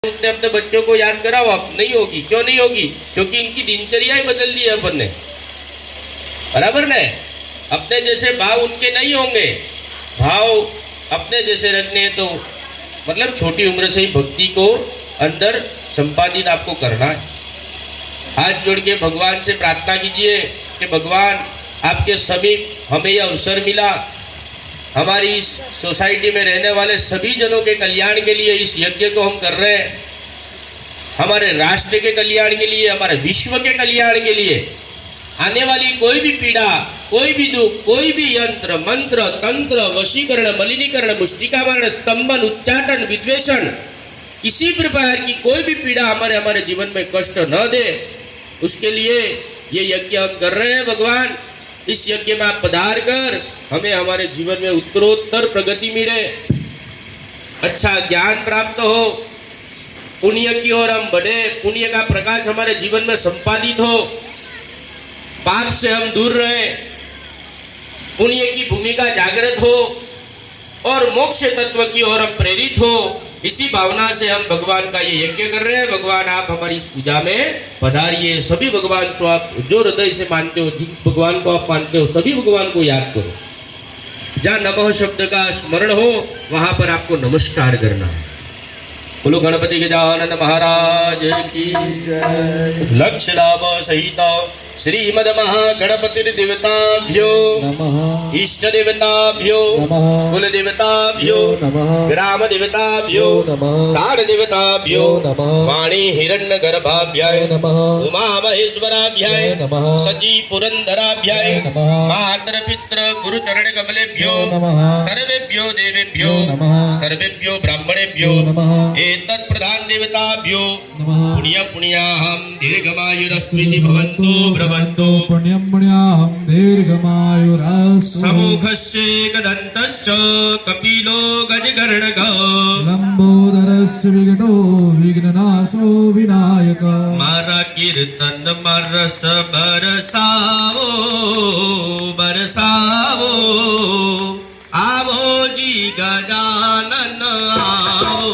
अपने अपने बच्चों को याद कराओ, आप नहीं होगी। क्यों नहीं होगी? क्योंकि इनकी दिनचर्या ही बदल दी है अपन ने, बराबर ने। अपने जैसे भाव उनके नहीं होंगे, भाव अपने जैसे रखने हैं, तो मतलब छोटी उम्र से ही भक्ति को अंदर संपादित आपको करना है। हाथ जोड़ के भगवान से प्रार्थना कीजिए कि भगवान आपके समीप हमें यह अवसर मिला, हमारी इस सोसाइटी में रहने वाले सभी जनों के कल्याण के लिए इस यज्ञ को हम कर रहे हैं, हमारे राष्ट्र के कल्याण के लिए, हमारे विश्व के कल्याण के लिए। आने वाली कोई भी पीड़ा, कोई भी दुख, कोई भी यंत्र मंत्र तंत्र वशीकरण मलिनीकरण मुष्टिकामरण स्तंभन उच्चाटन विद्वेषण, किसी प्रकार की कोई भी पीड़ा हमारे जीवन में कष्ट न दे, उसके लिए ये यज्ञ हम कर रहे हैं। भगवान, इस यज्ञ में आप पधार कर हमें हमारे जीवन में उत्तरोत्तर प्रगति मिले, अच्छा ज्ञान प्राप्त हो, पुण्य की ओर हम बढ़े, पुण्य का प्रकाश हमारे जीवन में संपादित हो, पाप से हम दूर रहे, पुण्य की भूमिका जागृत हो और मोक्ष तत्व की ओर हम प्रेरित हो। इसी भावना से हम भगवान का ये यज्ञ कर रहे हैं। भगवान आप हमारी इस पूजा में पधारिए। सभी भगवान को आप जो हृदय से मानते हो, जिस भगवान को आप मानते हो, सभी भगवान को याद करो। जहाँ नमः शब्द का स्मरण हो वहां पर आपको नमस्कार करना है। बोलो गणपति गजानन महाराज की जय। लक्ष्य लाभ सहित श्रीमद महागणपति देवताभ्यो नमः, इष्ट देवताभ्यो नमः, कुल देवताभ्यो नमः, ग्राम देवताभ्यो नमः, स्थान देवताभ्यो नमः, वाणी हिरण्य गर्भाभ्याय नमः, उमा महेश्वराभ्याय नमः, सची पुरंदराभ्याय नमः, मातर पितृ गुरु चरण कमलेभ्यो नमः, सर्वेभ्यो देवेभ्यो नमः, सर्वेभ्यो ब्राह्मणेभ्यो नमः, एतत् प्रधान देवताभ्यो नमः। पुण्य पुण्याहं दीर्घमायुरस्मिति भवन्तु ब्रवन्तु, पुण्यं पुण्याहं दीर्घमायुरस्तु। समूखस्येकदन्तश्च कपिलो गजगर्णकः, लंबोदरस्य विघ्नो विघ्ननाशो विनायक। मारा कीर्तन मरस बरसावो बरसावो, आवो जी गजानन आवो।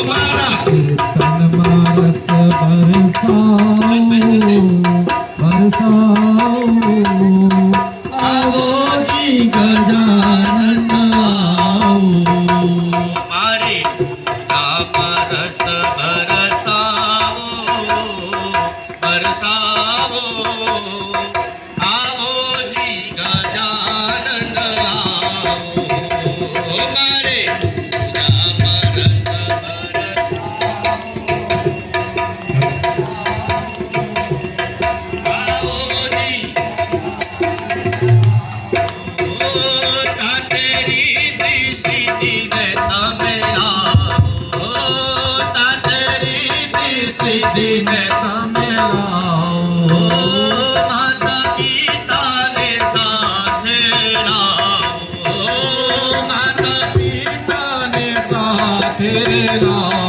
मारा कीर्तन मारस बरसाओ बरसाओ, आवो जी गजानन आओ। मारे रस बरसावो बरसावो, आवो जी गजानन आओ। मारे राम रस माता पिता ने साथ लाओ, माता पिता ने साथ लाओ,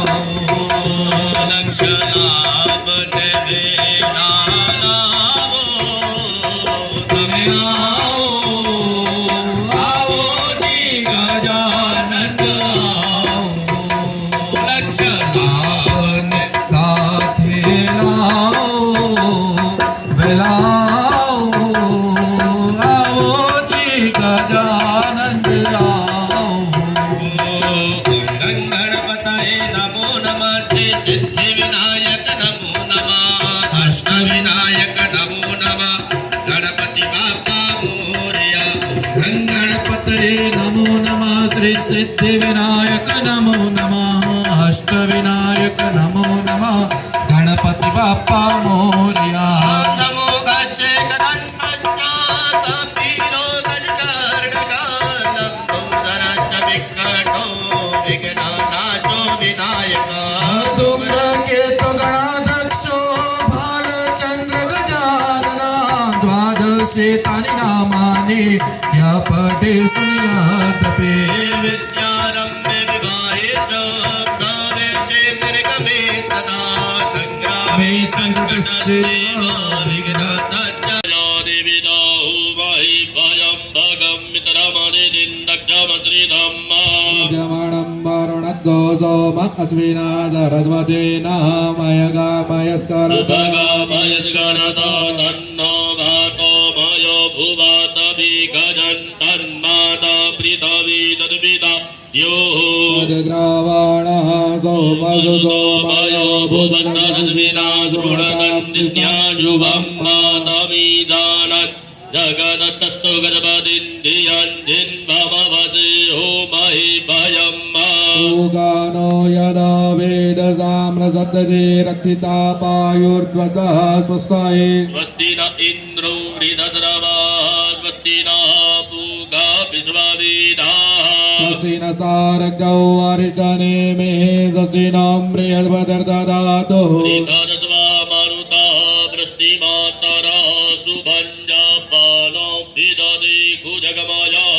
लक्ष्य लाभ देवे लाओ, तुम्हें आओ आओ जी गजानन आओ, लक्ष्य लाभ साथ लाओ बेलाओ, आओ जी गजानन आओ। गणपतये नमो नमः, श्री सिद्धि विनायक नमो नमः, अष्ट विनायक नमो नमः, गणपति बाप्पा मोरया। गणपतये नमो नमः, श्री सिद्धि विनायक नमो नमः, अष्ट विनायक नमो नमः, गणपति बाप्पा मोरया। नमो गणेशकदन्तश्च कपिलो गजकर्णकः, लंबोदरश्च विकटो विघ्ननाशो विनायकः। धूम्रकेतु गणाध्यक्षो भालचन्द्र गजानना, द्वादशेतानि नामानि या पठे शृणुयादपि। विद्यारम्भे विवाहे च प्रवेशे निर्गमे तदा, संग्रामे संकटस्य विघ्नतश्च देवी दाहु वै भयं भगं मित्रमदिदिन्दक्षमश्रीधम्मा। यजमानं वरुणध्वजो सोम अश्विना सरस्वतीना मयगामयस्कर सुभगामयस्करतो तन्नो भातो मयो भुवतभिगजन् तन्माता पृथ्वी तद्विदा यो ग्रावाणः सोमसुतो मयो भुवतद्विदा दृढतन्निस्न्याजुवं मातमीजानन् जगदत्तस्तु गजपदिन्द्रियञ्जिन्भवभसे होमहि भयं मा गानो यदा वेदसाम्रसप्तते रक्षिता पायुर्ध्वतः स्वस्ताये स्वस्ति न इन्द्रो वृधद्रवाः स्वस्ति नः पूगा विश्ववेदाः स्वस्ति न तारकौ अरिष्टने मे स्वस्ति नो बृहस्पतिर्दधातु ऋतदस्वा मरुतः वृष्टिमातरः सुभञ्जपानो विदधि भुजगमयः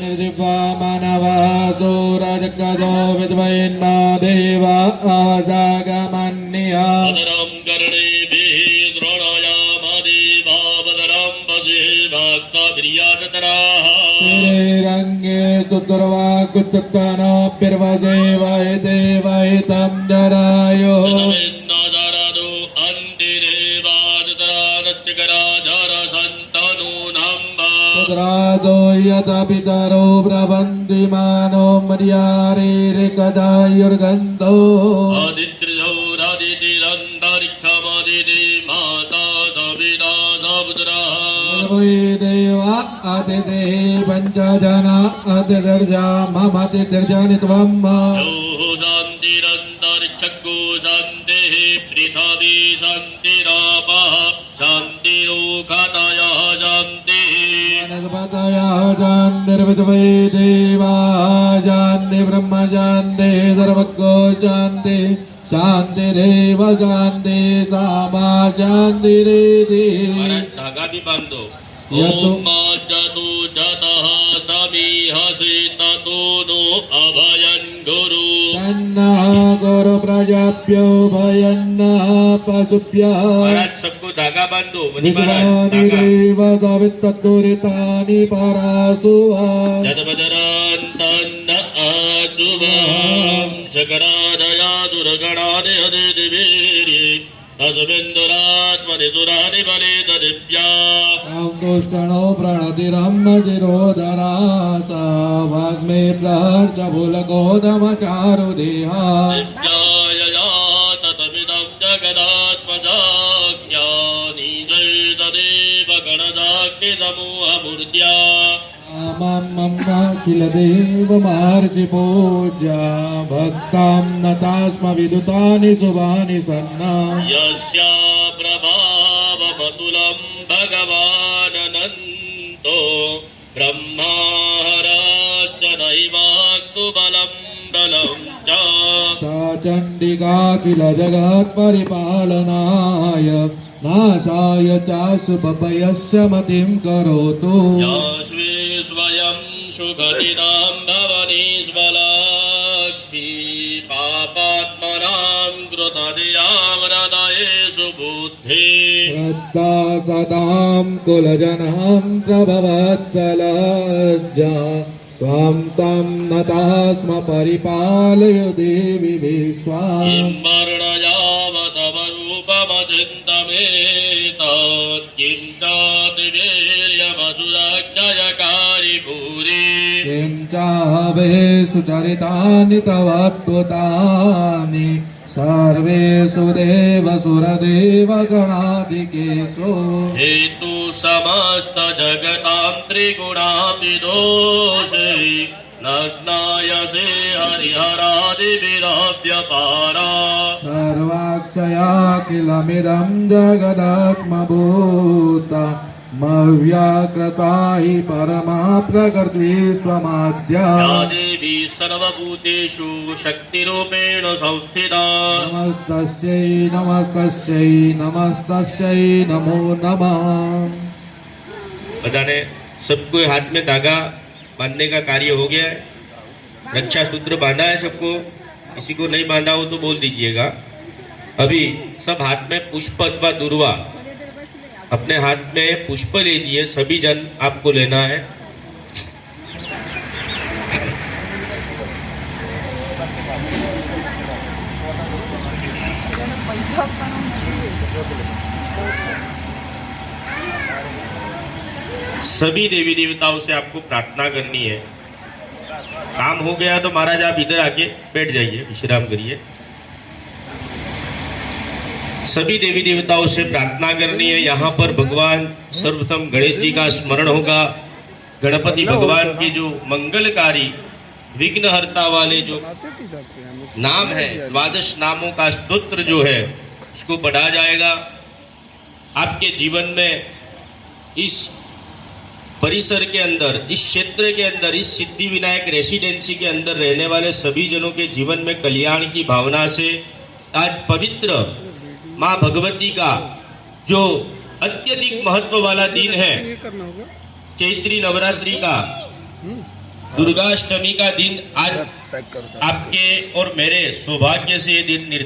निर्जिह्वा मानवः सूरजगजो विद्वैन्ना देवा अवजागमन्यः अदरं कर्णेभिः द्रोणयामदेवावदरं पशे भक्तप्रियाचतराः रंगे तुर्वाकुत्तनोऽप्यर्वसे वैते वैतं जरायो शतमिन्नदरदो अन्तिरेवादतरानश्चकराजरसन्तनूनाम्ब पुत्राजो यत पितरो ब्रवन्ति मानो मर्यारेरिकदायुर्गन्धो आदित्रिजौरादितिरन्तरिक्षमदिति माता सविता सपुत्रः वै देवा अतिथे पञ्चजना अतिदर्जा मम अतिदर्जानि त्वं योः शान्तिरन्तरिक्षगो शान्तिः पृथिवी शान्तिरापः शान्तिरोखतयः शान्तिः वनस्पतयः शान्तिर्विद्वै देवा शान्ति ब्रह्म शान्ति सर्वको शान्ति शान्तिरेव शान्ति सामा शान्तिरेति धागा भी बांधो यतो ओम जतु जतः समीहसि ततो नो अभयं गुरु तन्नः गुरु प्रजाभ्यो भयन्नः पशुभ्यः महाराज सबको धागा बांधो मुनि महाराज धागा विद्वानिरेव दवित्तत्तुरितानि परासुवा जतपदरान्तन्न आजुवहं शकरादया दुर्गणादय दिवीर्ये तस्मिन्दुरात्मनि दुरानि बले तदिव्या दुष्टनो प्रणतिरम्मजिरोदरा सा वाग्मे प्रहर्ष भुलकोदमचारुदेहा दिव्यायया ततमिदं जगदात्मजाज्ञानी जय तदेव गणदाग्निसमूहमूर्त्या मम किल देवमहर्षि पूज्या भक्तां नतास्म विदुतानि शुभानि सन्ना यस्या प्रभावमतुलं भगवाननन्तो ब्रह्माहरश्च नैवाक्तु बलं बलं च सा चण्डिका किल जगत्परिपालनाय नाशाय चाशुभयस्य मतिं करोतु यास्वे स्वयं सुखदिनां भवनीश्वलाक्ष्मी पापात्मनां कृतधियां हृदयेषु बुद्धिः श्रद्धा सदां कुलजनां प्रभवत्सलज्जा त्वां तं नतास्म परिपालय देवि विश्वा किं वर्णयावतव रूपमचिन्तमेतत् किं चातिवीर्यमधुरक्षयकारि भूरि किं चावे सुचरितानि तवाद्भुतानि सर्वेषु देवसुरदेवगणादिकेषु हेतु समस्तजगतां त्रिगुणापि दोषे नग्नायसे हरिहरादिभिरव्यपारा सर्वाक्षया किलमिदं जगदात्मभूता मव्याकृता हि परमा प्रकृति स्वमाद्या या देवी सर्वभूतेषु शक्तिरूपेण संस्थिता नमस्तस्यै नमस्तस्यै नमस्तस्यै नमो नमः बधाने सबको हाथ में धागा बांधने का कार्य हो गया है। रक्षा सूत्र बांधा है सबको, किसी को नहीं बांधा हो तो बोल दीजिएगा। अभी सब हाथ में पुष्प अथवा दुर्वा, अपने हाथ में पुष्प लीजिए, सभी जन आपको लेना है। सभी देवी देवताओं से आपको प्रार्थना करनी है। काम हो गया तो महाराज आप इधर आके बैठ जाइए, विश्राम करिए। सभी देवी देवताओं से प्रार्थना करनी है। यहाँ पर भगवान सर्वप्रथम गणेश जी का स्मरण होगा। गणपति भगवान के जो मंगलकारी विघ्नहर्ता वाले जो नाम है, 12 नामों का स्तोत्र जो है उसको पढ़ा जाएगा। आपके जीवन में इस परिसर के अंदर, इस क्षेत्र के अंदर, इस सिद्धि विनायक रेसिडेंसी के अंदर रहने वाले सभी जनों के जीवन में कल्याण की भावना से आज पवित्र माँ भगवती का जो अत्यधिक महत्व वाला दिन है, चैत्री नवरात्रि का, दुर्गाष्टमी का दिन, आज आपके और मेरे सौभाग्य से ये दिन